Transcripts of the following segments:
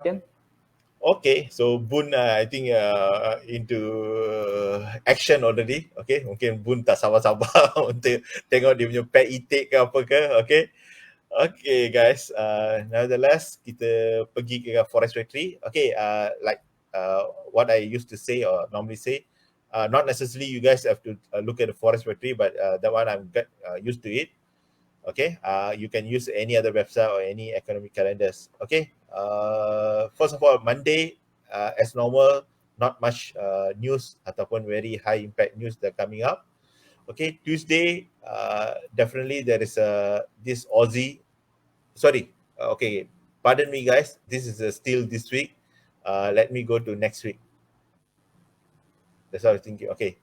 Ken? Okay, so Boon, I think into action already. Okay, mungkin Boon tak sabar-sabar untuk tengok dia punya pet itik ke apa ke. Okay, okay guys. Nevertheless, kita pergi ke Forest Factory. Okay, like what I used to say or normally say, not necessarily you guys have to look at the Forest Factory, but that one I'm get used to it. Okay, you can use any other website or any economic calendars. Okay, first of all, Monday, as normal, not much news ataupun very high impact news that are coming up. Okay, Tuesday, definitely there is this Aussie. Sorry, okay, pardon me, guys. This is still this week. Let me go to next week. That's what I was thinking. Okay,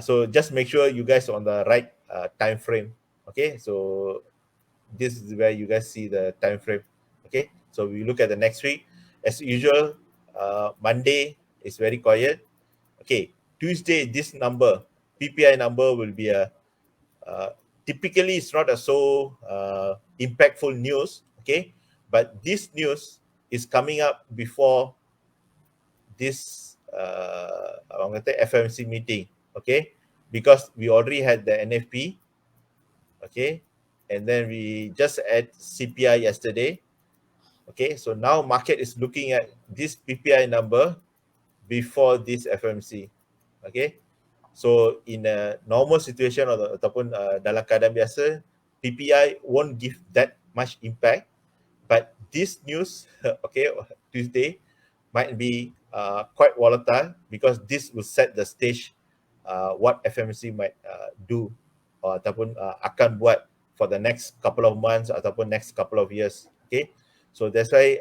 so just make sure you guys are on the right time frame. Okay, so this is where you guys see the time frame. Okay, so we look at the next week as usual. Monday is very quiet. Okay, Tuesday this number PPI number will be a typically it's not a so impactful news. Okay, but this news is coming up before this orang kata FOMC meeting. Okay, because we already had the NFP. Okay, and then we just had CPI yesterday. Okay, so now market is looking at this PPI number before this FOMC. Okay, so in a normal situation ataupun dalam keadaan biasa, PPI won't give that much impact, but this news, okay, Tuesday might be quite volatile because this will set the stage what FOMC might do ataupun akan buat for the next couple of months ataupun next couple of years. Okay, so that's why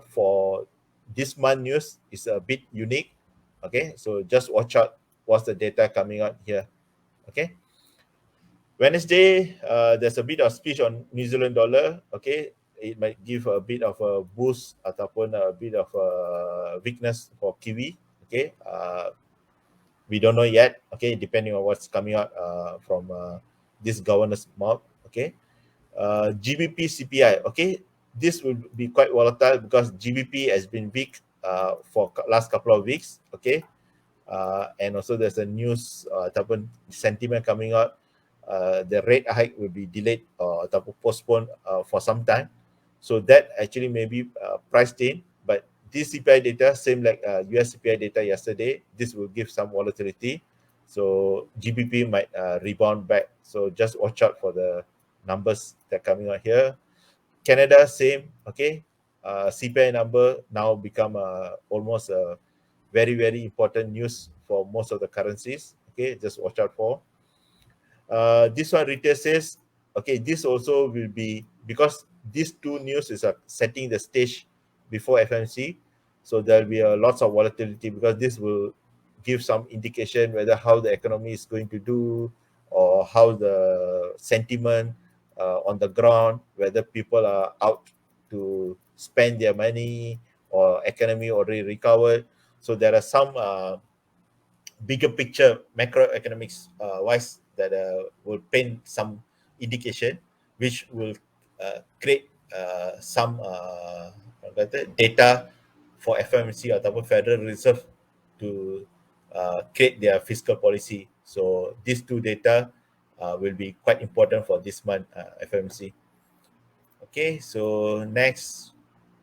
for this month news is a bit unique. Okay, so just watch out what's the data coming out here. Okay, Wednesday, there's a bit of speech on New Zealand dollar. Okay, it might give a bit of a boost ataupun a bit of a weakness for Kiwi. Okay, we don't know yet. Okay, depending on what's coming out from this governor's mouth. Okay, GBP CPI. Okay, this will be quite volatile because GBP has been weak for last couple of weeks. Okay, and also there's a news ataupun sentiment coming out. The rate hike will be delayed ataupun postponed for some time. So that actually may be priced in. But this CPI data, same like US CPI data yesterday, this will give some volatility. So GBP might rebound back. So just watch out for the numbers that are coming out here. Canada, same. Okay, CPI number now become almost a very very important news for most of the currencies. Okay, just watch out for. This one retail says, okay, this also will be because these two news is setting the stage before FMC, so there'll be lots of volatility because this will give some indication whether how the economy is going to do or how the sentiment on the ground, whether people are out to spend their money or economy already recovered. So there are some bigger picture macroeconomics wise that will paint some indication which will create some data for FOMC ataupun Federal Reserve to create their fiscal policy. So these two data will be quite important for this month FOMC. Okay, so next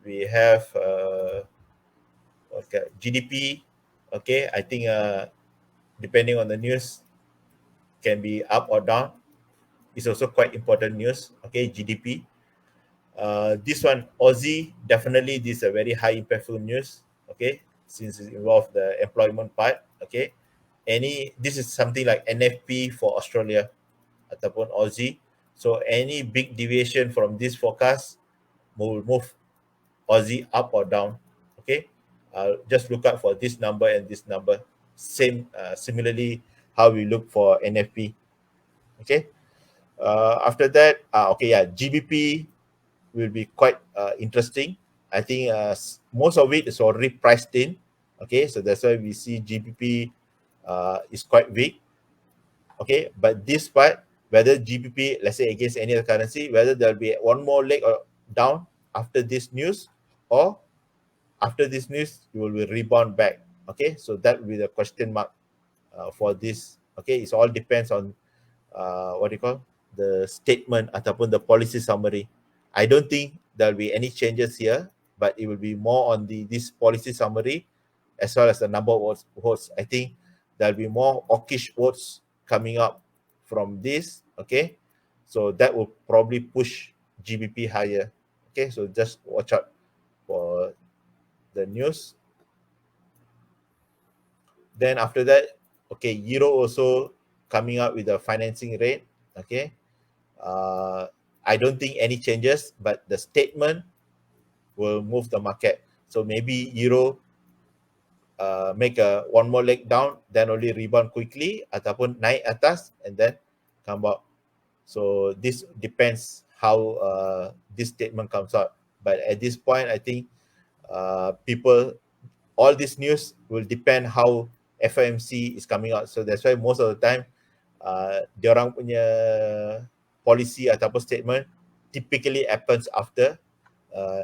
we have okay, GDP. Okay, I think depending on the news, can be up or down. It's also quite important news. Okay, GDP. This one, Aussie, definitely this is a very high impactful news. Okay, since it involves the employment part. Okay, this is something like NFP for Australia ataupun Aussie. So any big deviation from this forecast will move Aussie up or down. Okay, just look out for this number and this number. Similarly, how we look for NFP. Okay, after that, okay, yeah, GBP will be quite interesting. I think most of it is already priced in. Okay, so that's why we see GBP is quite weak. Okay, but this part, whether GBP, let's say against any other currency, whether there'll be one more leg or down after this news, or after this news you will rebound back. Okay, so that will be the question mark for this. Okay, it all depends on what do you call, the statement ataupun the policy summary. I don't think there'll be any changes here, but it will be more on the this policy summary as well as the number of votes. I think there'll be more hawkish votes coming up from this. Okay, so that will probably push GBP higher. Okay, so just watch out for the news. Then after that, okay, Euro also coming up with a financing rate. Okay, I don't think any changes, but the statement will move the market. So maybe Euro make a one more leg down, then only rebound quickly, ataupun naik atas and then come out. So this depends how this statement comes out. But at this point, I think people, all this news will depend how FOMC is coming out. So that's why most of the time diorang punya policy ataupun statement typically happens after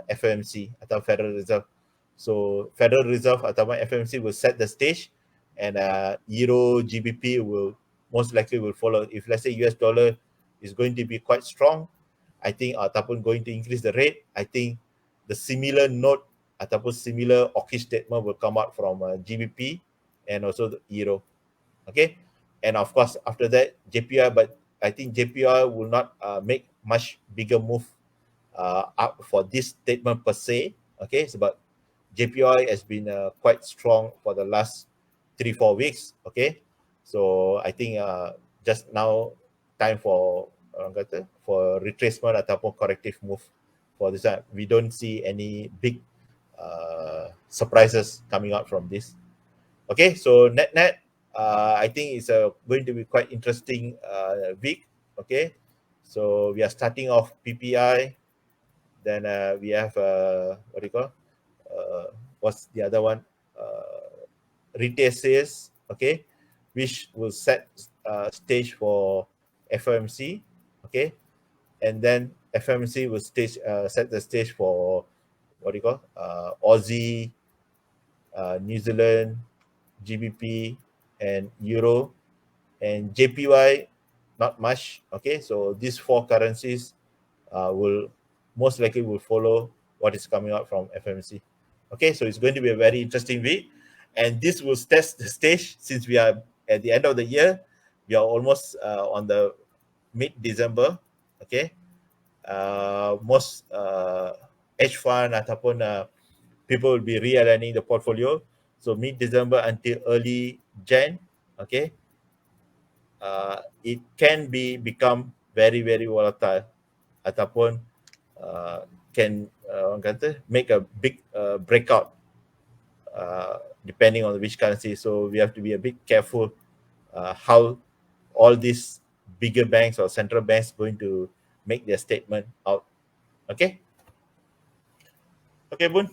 FOMC atau Federal Reserve. So Federal Reserve ataupun FOMC will set the stage, and Euro GBP will most likely will follow. If let's say US dollar is going to be quite strong, I think ataupun going to increase the rate, I think the similar note ataupun similar hawkish statement will come out from GBP and also the Euro. Okay, and of course after that JPY, but I think JPY will not make much bigger move up for this statement per se. Okay, sebab JPY has been quite strong for the last 3-4 weeks. Okay, so I think just now time for orang kata for retracement ataupun corrective move for this one. We don't see any big surprises coming out from this. Okay, so net, I think it's going to be quite interesting week. Okay, so we are starting off PPI, then we have what do you call? What's the other one? Retail sales. Okay, which will set stage for FOMC. Okay, and then FOMC will set the stage for what do you call? Aussie, New Zealand, GBP, and Euro, and JPY, not much. Okay, so these four currencies will most likely will follow what is coming out from FMC. Okay, so it's going to be a very interesting week, and this will test the stage since we are at the end of the year. We are almost on the mid-December. Okay, most hedge fund ataupun people will be realigning the portfolio. So mid-December until early Jan. Okay, it can become very very volatile ataupun can orang kata make a big breakout depending on which currency. So we have to be a bit careful how all these bigger banks or central banks going to make their statement out. Okay, okay, Bun.